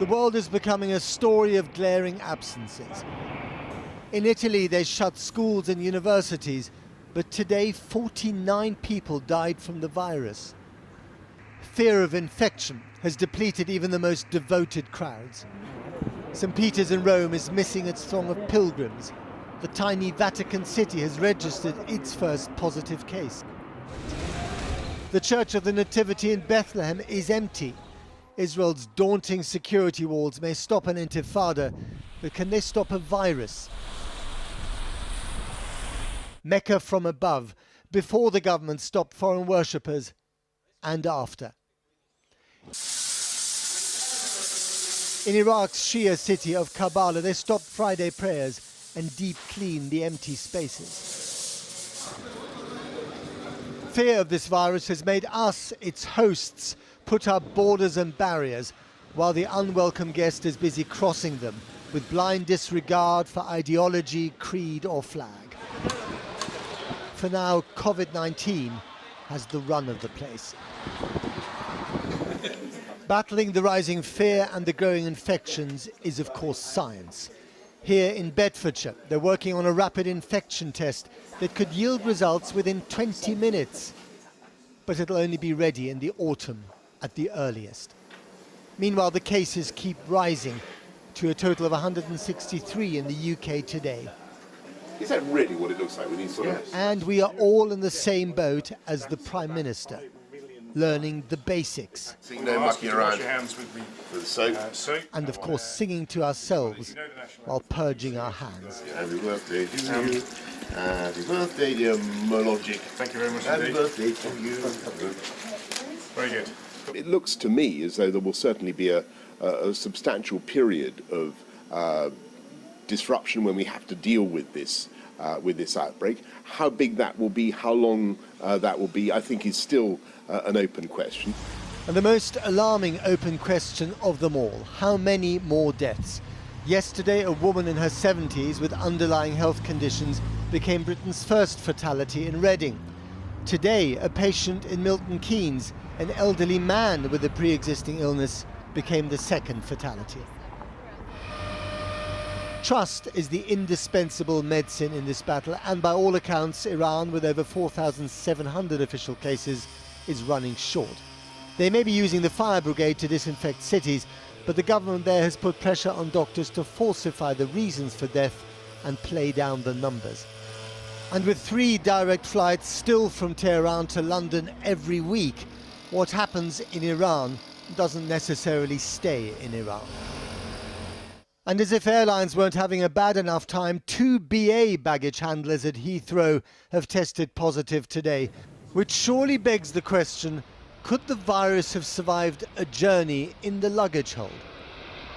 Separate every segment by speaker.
Speaker 1: The world is becoming a story of glaring absences. In Italy, they shut schools and universities, but today 49 people died from the virus. Fear of infection has depleted even the most devoted crowds. St. Peter's in Rome is missing its throng of pilgrims. The tiny Vatican City has registered its first positive case. The Church of the Nativity in Bethlehem is empty. Israel's daunting security walls may stop an intifada, but can they stop a virus? Mecca from above, before the government stopped foreign worshippers, and after. In Iraq's Shia city of Karbala, they stopped Friday prayers and deep cleaned the empty spaces. Fear of this virus has made us, its hosts, put up borders and barriers, while the unwelcome guest is busy crossing them with blind disregard for ideology, creed or flag. For now, COVID-19 has the run of the place. Battling the rising fear and the growing infections is, of course, science. Here in Bedfordshire, they're working on a rapid infection test that could yield results within 20 minutes. But it'll only be ready in the autumn at the earliest. Meanwhile, the cases keep rising to a total of 163 in the UK today.
Speaker 2: Is that really what it looks like with these sort of...
Speaker 1: And we are all in the same boat as the Prime Minister, learning the basics.
Speaker 2: No mucking around with soap.
Speaker 1: And of course singing to ourselves while purging our hands.
Speaker 2: Happy birthday to you. Happy birthday, dear Mologic.
Speaker 3: Thank you very much
Speaker 2: Happy
Speaker 3: indeed.
Speaker 2: birthday to you.
Speaker 3: Very good.
Speaker 2: It looks to me as though there will certainly be a substantial period of disruption when we have to deal with this outbreak. How big that will be, how long that will be, I think is still an open question.
Speaker 1: And the most alarming open question of them all, how many more deaths? Yesterday, a woman in her 70s with underlying health conditions became Britain's first fatality in Reading. Today, a patient in Milton Keynes, an elderly man with a pre-existing illness, became the second fatality. Trust is the indispensable medicine in this battle, and by all accounts, Iran, with over 4,700 official cases, is running short. They may be using the fire brigade to disinfect cities, but the government there has put pressure on doctors to falsify the reasons for death and play down the numbers. And with 3 direct flights still from Tehran to London every week, what happens in Iran doesn't necessarily stay in Iran. And as if airlines weren't having a bad enough time, 2 BA baggage handlers at Heathrow have tested positive today, which surely begs the question, could the virus have survived a journey in the luggage hold?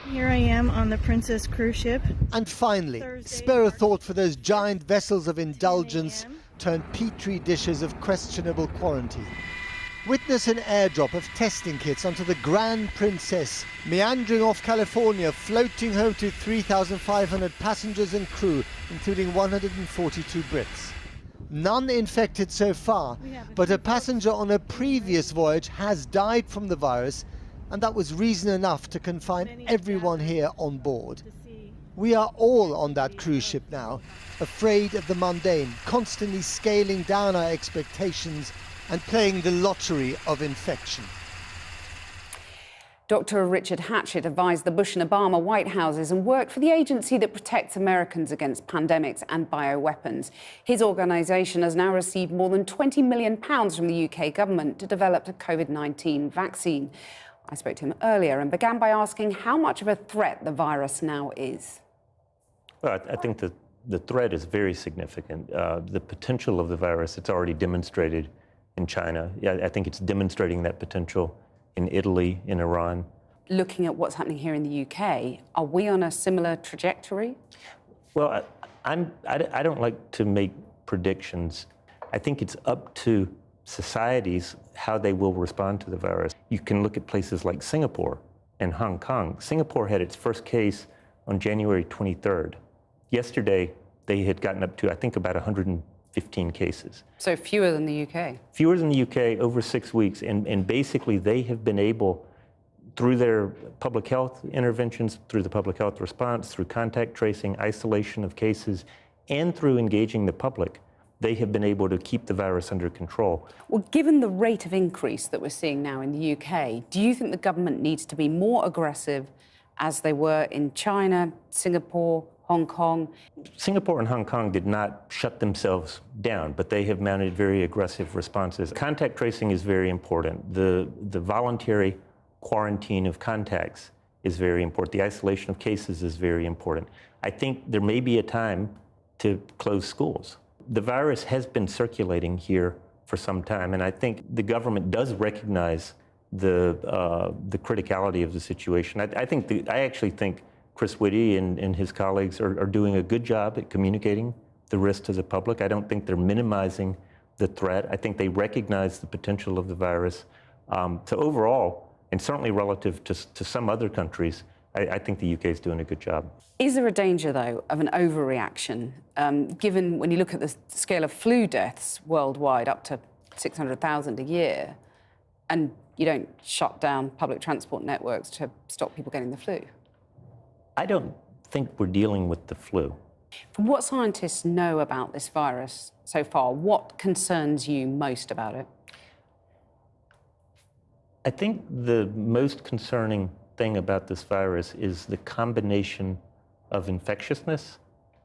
Speaker 4: Here I am on the Princess cruise ship.
Speaker 1: And finally, spare a thought for those giant vessels of indulgence turned petri dishes of questionable quarantine. Witness an airdrop of testing kits onto the Grand Princess, meandering off California, floating home to 3,500 passengers and crew, including 142 Brits. None infected so far, but a passenger on a previous voyage has died from the virus, and that was reason enough to confine everyone here on board. We are all on that cruise ship now, afraid of the mundane, constantly scaling down our expectations and playing the lottery of infection.
Speaker 5: Dr. Richard Hatchett advised the Bush and Obama White Houses and worked for the agency that protects Americans against pandemics and bioweapons. His organisation has now received more than £20 million from the UK government to develop a COVID-19 vaccine. I spoke to him earlier and began by asking how much of a threat the virus now is.
Speaker 6: Well, I think the threat is very significant. The potential of the virus, it's already demonstrated in China. I think it's demonstrating that potential in Italy, in Iran.
Speaker 5: Looking at what's happening here in the UK, are we on a similar trajectory?
Speaker 6: Well, I don't like to make predictions. I think it's up to societies how they will respond to the virus. You can look at places like Singapore and Hong Kong. Singapore had its first case on January 23rd. Yesterday, they had gotten up to, I think, about 115 cases.
Speaker 5: So fewer than the UK?
Speaker 6: Fewer than the UK over 6 weeks. And basically, they have been able through their public health interventions, through the public health response, through contact tracing, isolation of cases, and through engaging the public, they have been able to keep the virus under control.
Speaker 5: Well, given the rate of increase that we're seeing now in the UK, do you think the government needs to be more aggressive as they were in China, Singapore, Hong Kong?
Speaker 6: Singapore and Hong Kong did not shut themselves down, but they have mounted very aggressive responses. Contact tracing is very important. The voluntary quarantine of contacts is very important. The isolation of cases is very important. I think there may be a time to close schools. The virus has been circulating here for some time, and I think the government does recognize the criticality of the situation. I actually think Chris Whitty and his colleagues are doing a good job at communicating the risk to the public. I don't think they're minimizing the threat. I think they recognize the potential of the virus. So overall, and certainly relative to some other countries, I think the UK is doing a good job.
Speaker 5: Is there a danger, though, of an overreaction, given when you look at the scale of flu deaths worldwide, up to 600,000 a year, and you don't shut down public transport networks to stop people getting the flu?
Speaker 6: I don't think we're dealing with the flu.
Speaker 5: From what scientists know about this virus so far, what concerns you most about it?
Speaker 6: I think the most concerning thing about this virus is the combination of infectiousness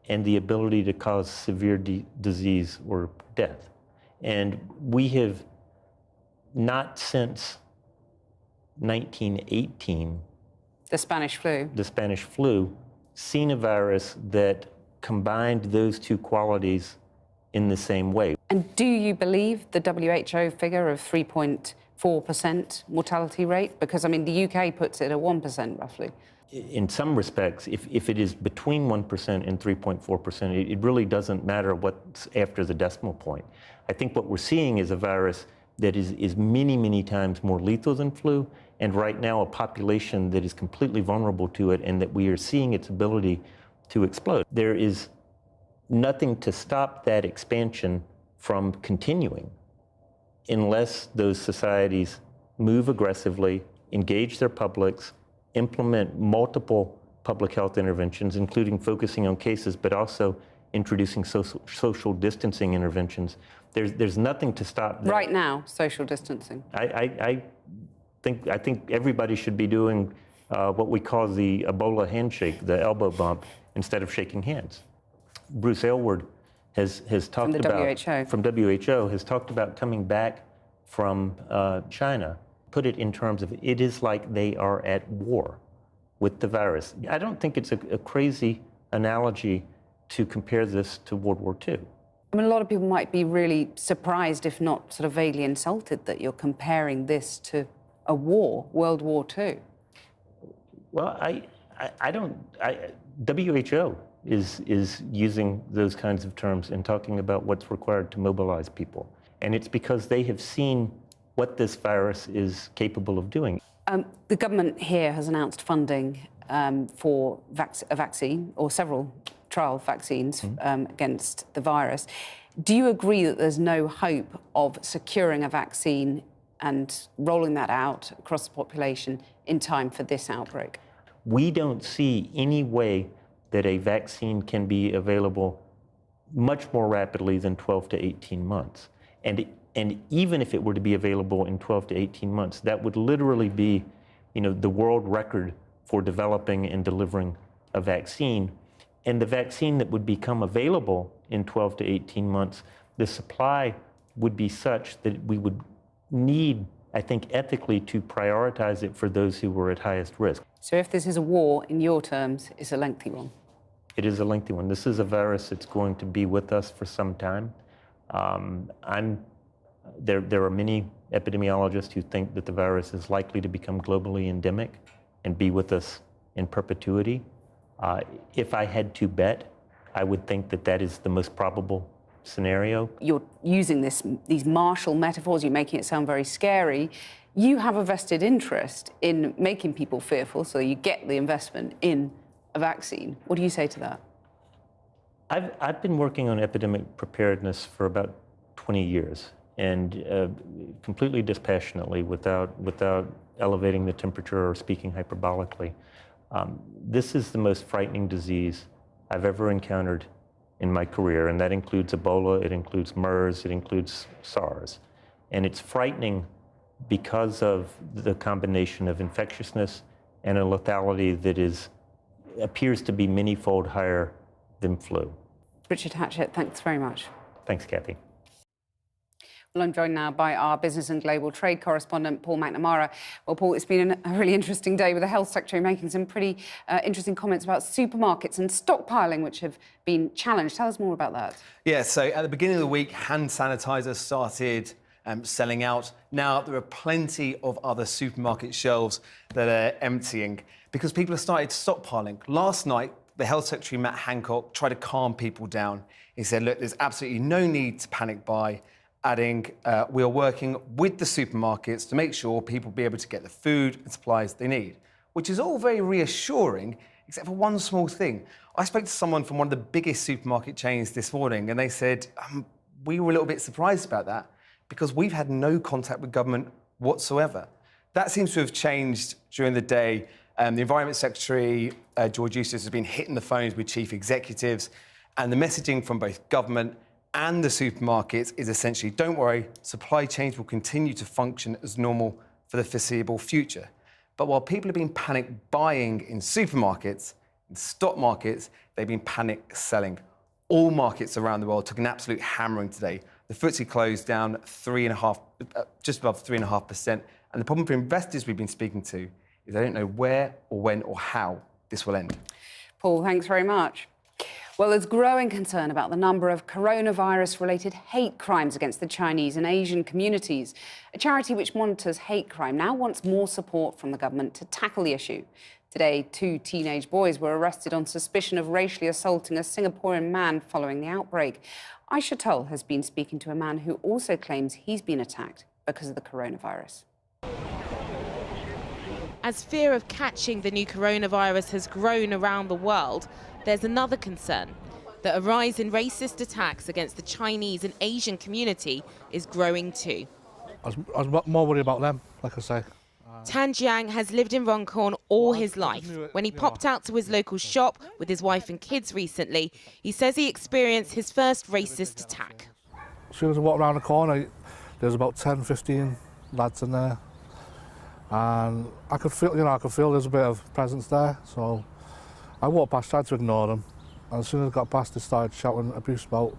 Speaker 6: and the ability to cause severe disease or death. And we have not since 1918,
Speaker 5: the Spanish flu,
Speaker 6: seen a virus that combined those two qualities in the same way.
Speaker 5: And do you believe the WHO figure of 3.4% mortality rate? Because, I mean, the UK puts it at 1%, roughly.
Speaker 6: In some respects, if it is between 1% and 3.4%, it really doesn't matter what's after the decimal point. I think what we're seeing is a virus that is many, many times more lethal than flu, and right now a population that is completely vulnerable to it, and that we are seeing its ability to explode. There is nothing to stop that expansion from continuing unless those societies move aggressively, engage their publics, implement multiple public health interventions, including focusing on cases, but also introducing social distancing interventions. There's nothing to stop that.
Speaker 5: Right now, social distancing.
Speaker 6: I think everybody should be doing what we call the Ebola handshake, the elbow bump, instead of shaking hands. Bruce Aylward has talked about, from WHO, has talked about coming back from China. Put it in terms of, it is like they are at war with the virus. I don't think it's a crazy analogy to compare this to World War II.
Speaker 5: I mean, a lot of people might be really surprised, if not sort of vaguely insulted, that you're comparing this to a war, World War II.
Speaker 6: Well, WHO is using those kinds of terms and talking about what's required to mobilize people. And it's because they have seen what this virus is capable of doing.
Speaker 5: The government here has announced funding for a vaccine, or several trial vaccines against the virus. Do you agree that there's no hope of securing a vaccine and rolling that out across the population in time for this outbreak?
Speaker 6: We don't see any way that a vaccine can be available much more rapidly than 12 to 18 months. And even if it were to be available in 12 to 18 months, that would literally be, the world record for developing and delivering a vaccine. And the vaccine that would become available in 12 to 18 months, the supply would be such that we would need, I think, ethically to prioritize it for those who were at highest risk.
Speaker 5: So if this is a war, in your terms, it's a lengthy one?
Speaker 6: It is a lengthy one. This is a virus that's going to be with us for some time. There are many epidemiologists who think that the virus is likely to become globally endemic and be with us in perpetuity. If I had to bet, I would think that that is the most probable scenario.
Speaker 5: You're using these martial metaphors, you're making it sound very scary. You have a vested interest in making people fearful, so you get the investment in a vaccine. What do you say to that?
Speaker 6: I've been working on epidemic preparedness for about 20 years. and completely dispassionately without elevating the temperature or speaking hyperbolically. This is the most frightening disease I've ever encountered in my career, and that includes Ebola, it includes MERS, it includes SARS. And it's frightening because of the combination of infectiousness and a lethality that appears to be many-fold higher than flu.
Speaker 5: Richard Hatchett, thanks very much.
Speaker 6: Thanks, Kathy.
Speaker 5: Well, I'm joined now by our business and global trade correspondent, Paul McNamara. Well, Paul, it's been a really interesting day with the Health Secretary making some pretty interesting comments about supermarkets and stockpiling, which have been challenged. Tell us more about that.
Speaker 7: Yeah, so at the beginning of the week, hand sanitizer started selling out. Now, there are plenty of other supermarket shelves that are emptying because people have started stockpiling. Last night, the Health Secretary, Matt Hancock, tried to calm people down. He said, look, there's absolutely no need to panic buy, adding, we are working with the supermarkets to make sure people be able to get the food and supplies they need, which is all very reassuring, except for one small thing. I spoke to someone from one of the biggest supermarket chains this morning, and they said, we were a little bit surprised about that because we've had no contact with government whatsoever. That seems to have changed during the day. The Environment Secretary, George Eustice, has been hitting the phones with chief executives, and the messaging from both government and the supermarkets is essentially, don't worry, supply chains will continue to function as normal for the foreseeable future. But while people have been panic buying in supermarkets, in stock markets, they've been panic selling. All markets around the world took an absolute hammering today. The FTSE closed down just above 3.5%. And the problem for investors we've been speaking to is they don't know where or when or how this will end.
Speaker 5: Paul, thanks very much. Well, there's growing concern about the number of coronavirus-related hate crimes against the Chinese and Asian communities. A charity which monitors hate crime now wants more support from the government to tackle the issue. Today, 2 teenage boys were arrested on suspicion of racially assaulting a Singaporean man following the outbreak. Aisha Tull has been speaking to a man who also claims he's been attacked because of the coronavirus.
Speaker 8: As fear of catching the new coronavirus has grown around the world, there's another concern, that a rise in racist attacks against the Chinese and Asian community is growing too.
Speaker 9: I was more worried about them, like I say.
Speaker 8: Tan Jiang has lived in Runcorn all his life. When he popped out to his local shop with his wife and kids recently, he says he experienced his first racist attack.
Speaker 9: As soon as I walked around the corner, there's about 10, 15 lads in there. And I could feel there's a bit of presence there, so I walked past, tried to ignore them. And as soon as I got past, they started shouting abuse about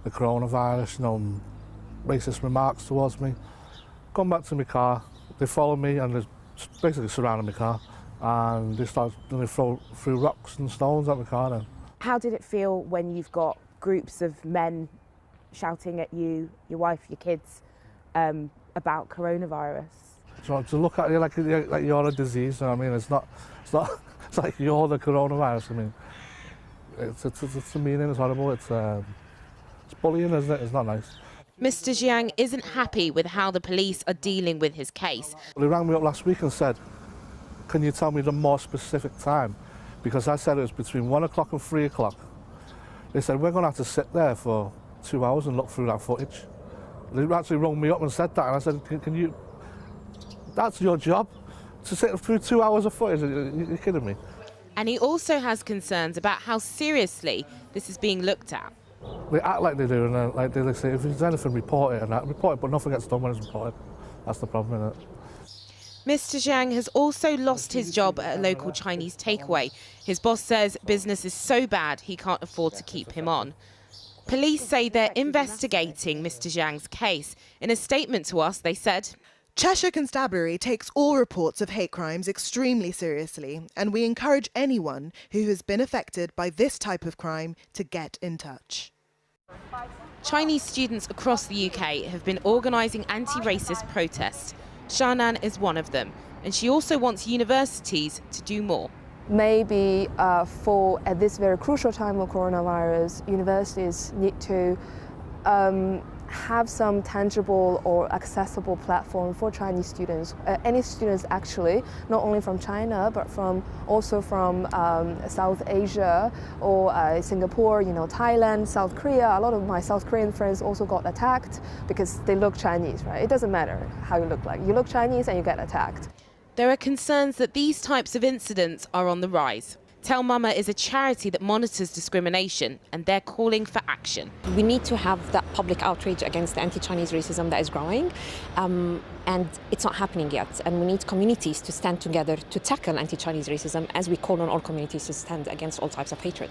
Speaker 9: the coronavirus, racist remarks towards me. Come back to my car, they followed me and they basically surrounded my car. And they started threw rocks and stones at my car then.
Speaker 10: How did it feel when you've got groups of men shouting at you, your wife, your kids, about coronavirus?
Speaker 9: So to look at you like you're a disease, you know what I mean? It's like you're the coronavirus. I mean, it's demeaning, it's horrible, it's bullying, isn't it? It's not nice.
Speaker 8: Mr. Jiang isn't happy with how the police are dealing with his case.
Speaker 9: They rang me up last week and said, can you tell me the more specific time? Because I said it was between 1 o'clock and 3 o'clock. They said, we're going to have to sit there for 2 hours and look through that footage. They actually rang me up and said that, and I said, can you... That's your job, to sit through 2 hours of footage. You're kidding me.
Speaker 8: And he also has concerns about how seriously this is being looked at.
Speaker 9: They act like they do, and like they say, if there's anything, report it, and that. Report it, but nothing gets done when it's reported. That's the problem, isn't it?
Speaker 8: Mr. Jiang has also lost his job at a local Chinese takeaway. His boss says business is so bad he can't afford to keep him on. Police say they're investigating Mr. Jiang's case. In a statement to us, they said,
Speaker 11: Cheshire Constabulary takes all reports of hate crimes extremely seriously, and we encourage anyone who has been affected by this type of crime to get in touch.
Speaker 8: Chinese students across the UK have been organising anti-racist protests. Shannan is one of them, and she also wants universities to do more.
Speaker 12: Maybe at this very crucial time of coronavirus, universities need to have some tangible or accessible platform for Chinese students, any students actually, not only from China, but also from South Asia or Singapore, Thailand, South Korea. A lot of my South Korean friends also got attacked because they look Chinese, right? It doesn't matter how you look like. You look Chinese and you get attacked.
Speaker 8: There are concerns that these types of incidents are on the rise. Tell Mama is a charity that monitors discrimination, and they're calling for action.
Speaker 13: We need to have that public outrage against the anti-Chinese racism that is growing, and it's not happening yet. And we need communities to stand together to tackle anti-Chinese racism, as we call on all communities to stand against all types of hatred.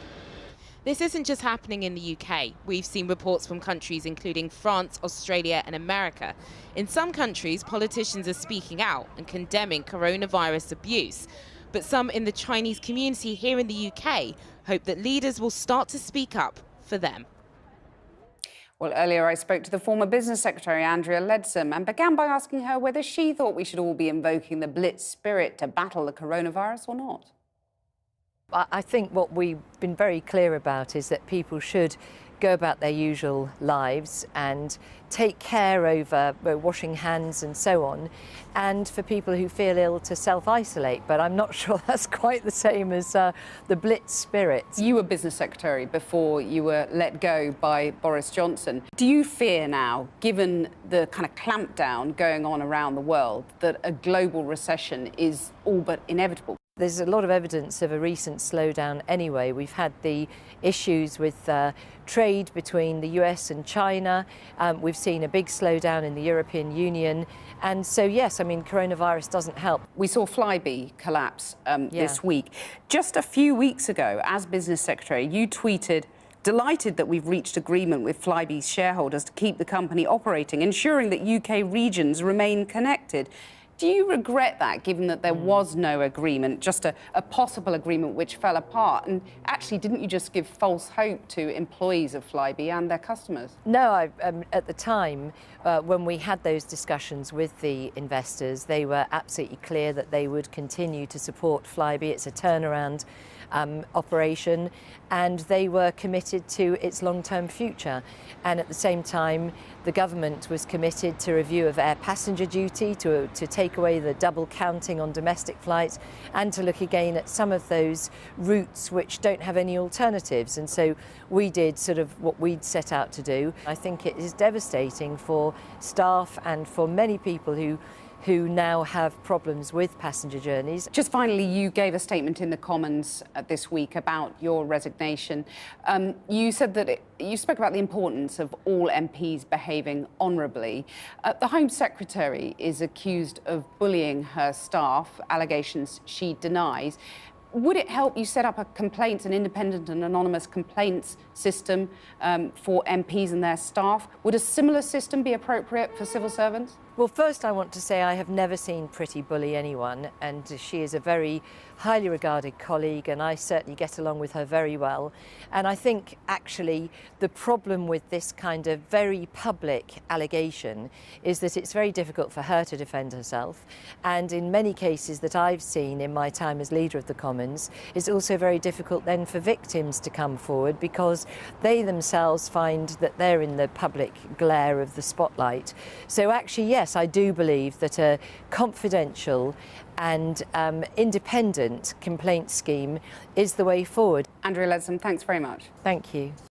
Speaker 8: This isn't just happening in the UK. We've seen reports from countries including France, Australia and America. In some countries, politicians are speaking out and condemning coronavirus abuse. But some in the Chinese community here in the UK hope that leaders will start to speak up for them.
Speaker 5: Well, earlier I spoke to the former Business Secretary, Andrea Leadsom, and began by asking her whether she thought we should all be invoking the Blitz spirit to battle the coronavirus or not.
Speaker 14: I think what we've been very clear about is that people should go about their usual lives and take care over washing hands and so on, and for people who feel ill to self-isolate. But I'm not sure that's quite the same as the Blitz spirit.
Speaker 5: You were Business Secretary before you were let go by Boris Johnson. Do you fear now, given the kind of clampdown going on around the world, that a global recession is all but inevitable?
Speaker 14: There's a lot of evidence of a recent slowdown anyway. We've had the issues with trade between the US and China. We've seen a big slowdown in the European Union. And so, yes, I mean, coronavirus doesn't help.
Speaker 5: We saw Flybe collapse this week. Just a few weeks ago, as Business Secretary, you tweeted, "Delighted that we've reached agreement with Flybe's shareholders to keep the company operating, ensuring that UK regions remain connected." Do you regret that, given that there was no agreement, just a possible agreement which fell apart? And actually, didn't you just give false hope to employees of Flybe and their customers?
Speaker 14: No, at the time, when we had those discussions with the investors, they were absolutely clear that they would continue to support Flybe. It's a turnaround operation, and they were committed to its long-term future. And at the same time, the government was committed to review of air passenger duty, to take away the double counting on domestic flights, and to look again at some of those routes which don't have any alternatives. And so we did sort of what we'd set out to do. I think it is devastating for staff and for many people who now have problems with passenger journeys.
Speaker 5: Just finally, you gave a statement in the Commons this week about your resignation. You said that you spoke about the importance of all MPs behaving honourably. The Home Secretary is accused of bullying her staff, allegations she denies. Would it help you set up an independent and anonymous complaints system for MPs and their staff? Would a similar system be appropriate for civil servants?
Speaker 14: Well, first I want to say I have never seen Priti bully anyone, and she is a very highly regarded colleague, and I certainly get along with her very well. And I think actually the problem with this kind of very public allegation is that it's very difficult for her to defend herself. And in many cases that I've seen in my time as leader of the Commons, it's also very difficult then for victims to come forward, because they themselves find that they're in the public glare of the spotlight. So actually, yes, I do believe that a confidential and independent complaint scheme is the way forward.
Speaker 5: Andrea Leadsom, thanks very much.
Speaker 14: Thank you.